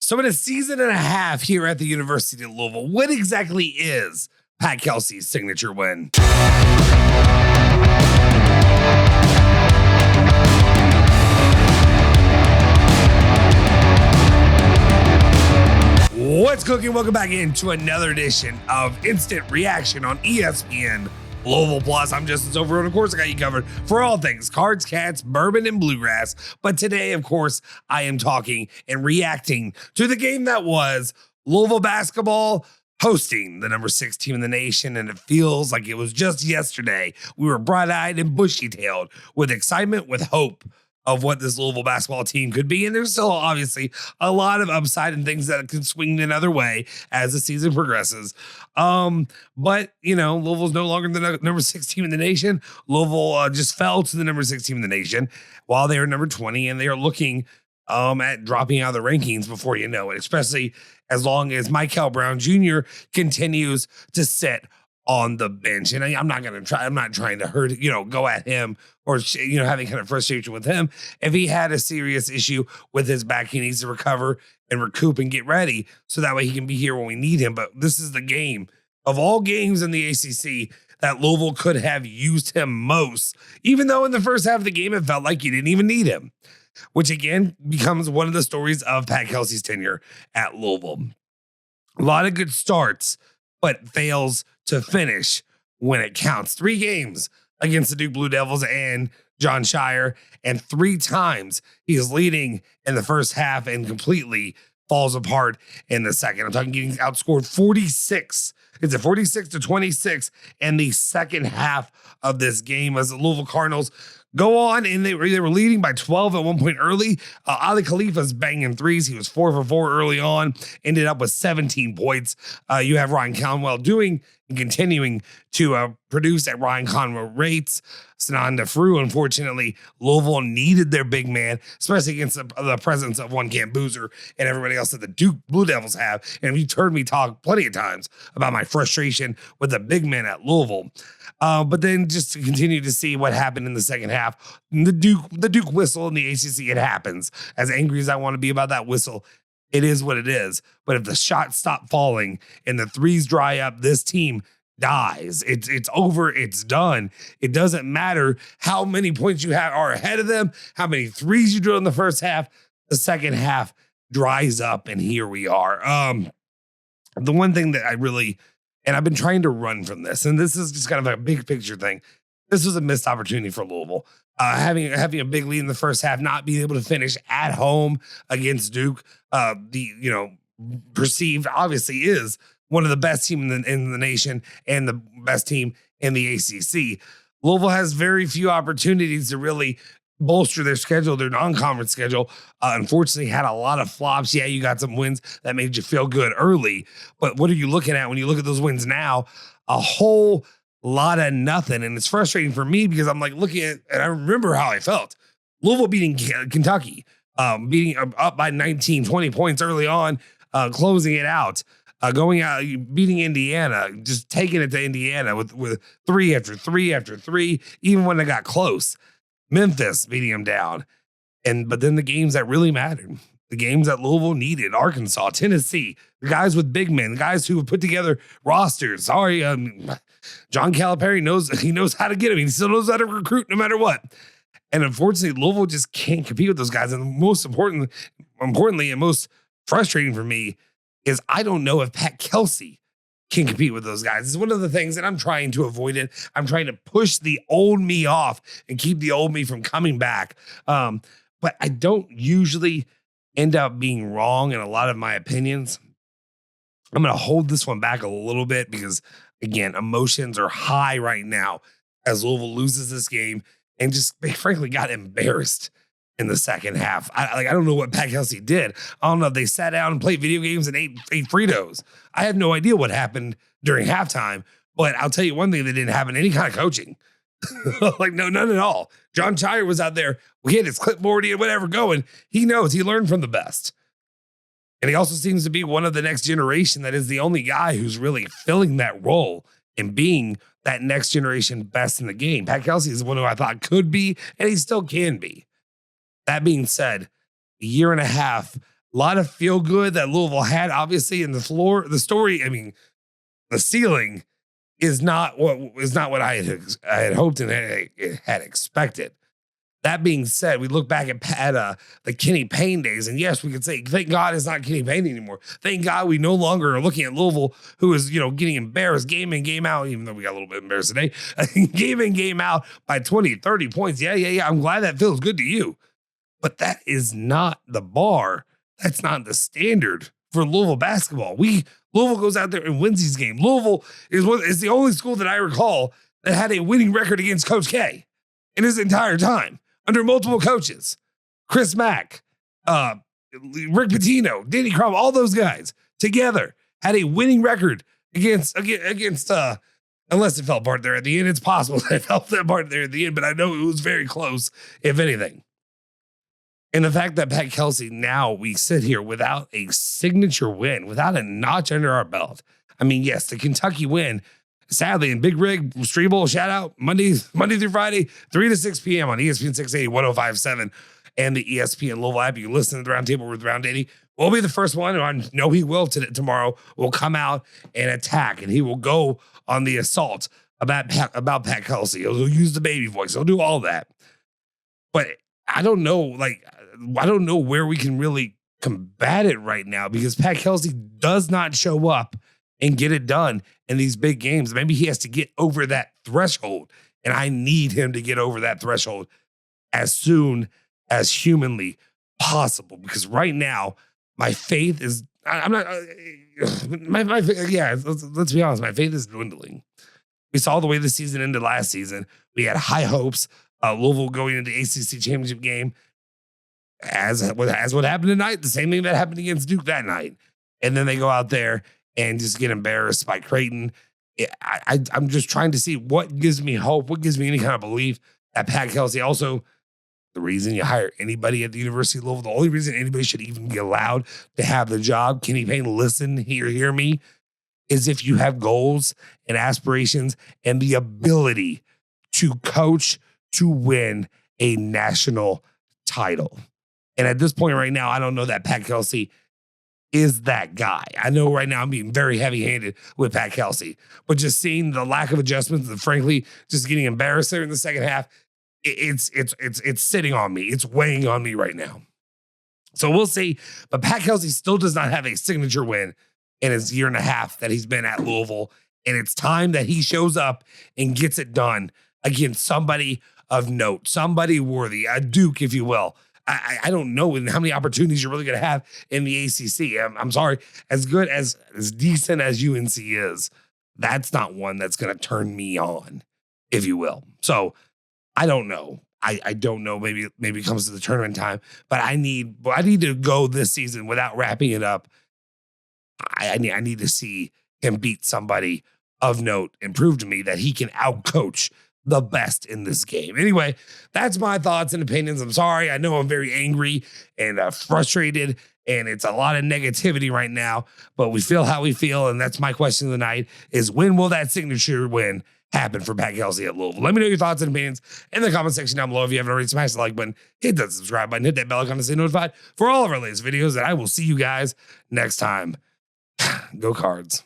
So in a season and a half here at the University of Louisville, what exactly is Pat Kelsey's signature win? What's cooking? Welcome back into another edition of Instant Reaction on ESPN Louisville Plus. I'm Justin Soforo, and of course I got you covered for all things Cards, Cats, Bourbon, and Bluegrass. But today, of course, I am talking and reacting to the game that was Louisville Basketball hosting the number 6 team in the nation, and it feels like it was just yesterday. We were bright-eyed and bushy-tailed with excitement, with hope of what this Louisville basketball team could be. And there's still obviously a lot of upside and things that can swing another way as the season progresses. But, you know, Louisville's no longer the number 6 team in the nation. Louisville just fell to the number 6 team in the nation while they are number 20, and they are looking at dropping out of the rankings before you know it, especially as long as Michael Brown Jr. continues to sit on the bench. And I'm not trying to hurt, go at him or, having kind of frustration with him. If he had a serious issue with his back, he needs to recover and recoup and get ready so that way he can be here when we need him. But this is the game of all games in the ACC that Louisville could have used him most, even though in the first half of the game, it felt like you didn't even need him, which again becomes one of the stories of Pat Kelsey's tenure at Louisville. A lot of good starts, but fails to finish when it counts. 3 games against the Duke Blue Devils and Jon Scheyer, and 3 times he is leading in the first half and completely falls apart in the second. I'm talking getting outscored 46. It's a 46-26 in the second half of this game as the Louisville Cardinals go on, and they were leading by 12 at one point early. Ali Khalifa's banging threes. He was 4 for 4 early on, ended up with 17 points. You have Ryan Conwell doing and continuing to produce at Ryan Conwell rates. Sananda Frew, unfortunately, Louisville needed their big man, especially against the presence of one Camp Boozer and everybody else that the Duke Blue Devils have. And you've heard me talk plenty of times about my frustration with the big men at Louisville. But then just to continue to see what happened in the second half, the Duke whistle in the ACC, it happens. As angry as I want to be about that whistle, it is what it is. But if the shots stop falling and the threes dry up, this team dies. It's over. It's done. It doesn't matter how many points you are ahead of them, how many threes you drill in the first half. The second half dries up, and here we are. The one thing that I've been trying to run from this, and this is just kind of a big picture thing. This was a missed opportunity for Louisville. Having a big lead in the first half, not being able to finish at home against Duke, perceived obviously is one of the best teams in the nation and the best team in the ACC. Louisville has very few opportunities to really bolster their schedule, their non-conference schedule. Unfortunately, had a lot of flops. Yeah, you got some wins that made you feel good early, but what are you looking at when you look at those wins now? A whole lot of nothing, and it's frustrating for me because I'm like looking at, and I remember how I felt. Louisville beating Kentucky, beating up by 19, 20 points early on, closing it out. Going out, beating Indiana, just taking it to Indiana with 3 after 3 after 3, even when it got close. Memphis beating them down. But then the games that really mattered, the games that Louisville needed, Arkansas, Tennessee, the guys with big men, the guys who have put together rosters. John Calipari knows how to get them. He still knows how to recruit no matter what. And unfortunately, Louisville just can't compete with those guys. And most importantly and most frustrating for me is I don't know if Pat Kelsey can compete with those guys. It's one of the things that I'm trying to avoid it. I'm trying to push the old me off and keep the old me from coming back. But I don't usually end up being wrong in a lot of my opinions. I'm going to hold this one back a little bit because, again, emotions are high right now as Louisville loses this game and just frankly got embarrassed in the second half. I don't know what Pat Kelsey did. I don't know if they sat down and played video games and ate Fritos. I have no idea what happened during halftime, but I'll tell you one thing that didn't happen, any kind of coaching. None at all. Jon Scheyer was out there. We had his clipboard and whatever going. He knows. He learned from the best. And he also seems to be one of the next generation that is the only guy who's really filling that role and being that next generation best in the game. Pat Kelsey is one who I thought could be, and he still can be. That being said, a year and a half lot of feel good that Louisville had, obviously, in the story. I mean, the ceiling is not what I had hoped and had expected. That being said, we look back at the Kenny Payne days, and yes, we could say, thank God it's not Kenny Payne anymore. Thank God we no longer are looking at Louisville, who is, getting embarrassed game in, game out, even though we got a little bit embarrassed today, game in, game out by 20, 30 points. Yeah. I'm glad that feels good to you. But that is not the bar. That's not the standard for Louisville basketball. Louisville goes out there and wins these games. Louisville is the only school that I recall that had a winning record against Coach K in his entire time, under multiple coaches. Chris Mack, Rick Pitino, Danny Crum, all those guys together had a winning record against unless it fell apart there at the end. It's possible that it fell apart there at the end, but I know it was very close, if anything. And the fact that Pat Kelsey, now we sit here without a signature win, without a notch under our belt. I mean, yes, the Kentucky win, sadly, in Big Rig, Street Bowl, shout out, Monday through Friday, 3 to 6 p.m. on ESPN 680, 105.7, and the ESPN Louisville app. You can listen to the Roundtable with Round 80. We'll be the first one, I know he will tomorrow, will come out and attack, and he will go on the assault about Pat Kelsey. He'll use the baby voice. He'll do all that. But I don't know, I don't know where we can really combat it right now, because Pat Kelsey does not show up and get it done in these big games. Maybe he has to get over that threshold, and I need him to get over that threshold as soon as humanly possible, because right now my faith is, let's be honest, my faith is dwindling. We saw the way the season ended last season. We had high hopes. Louisville going into the ACC championship game, as what happened tonight, the same thing that happened against Duke that night. And then they go out there and just get embarrassed by Creighton. I'm just trying to see what gives me hope, what gives me any kind of belief that Pat Kelsey, also the reason you hire anybody at the University of Louisville, the only reason anybody should even be allowed to have the job, Kenny Payne, listen, hear me, is if you have goals and aspirations and the ability to coach to win a national title. And at this point right now, I don't know that Pat Kelsey is that guy. I know right now I'm being very heavy-handed with Pat Kelsey, but just seeing the lack of adjustments and frankly, just getting embarrassed there in the second half, it's sitting on me. It's weighing on me right now. So we'll see. But Pat Kelsey still does not have a signature win in his year and a half that he's been at Louisville. And it's time that he shows up and gets it done against somebody of note, somebody worthy, a Duke, if you will. I don't know how many opportunities you're really going to have in the ACC. I'm sorry, as good, as decent as UNC is, that's not one that's going to turn me on, if you will. So I don't know. I don't know. Maybe it comes to the tournament time, but I need to go this season without wrapping it up. I need to see him beat somebody of note and prove to me that he can outcoach the best in this game. Anyway, that's my thoughts and opinions. I'm sorry. I know I'm very angry and frustrated, and it's a lot of negativity right now, but we feel how we feel. And that's my question of the night is, when will that signature win happen for Pat Kelsey at Louisville? Let me know your thoughts and opinions in the comment section down below. If you haven't already, smash the like button, hit that subscribe button, hit that bell icon to stay notified for all of our latest videos. And I will see you guys next time. Go Cards.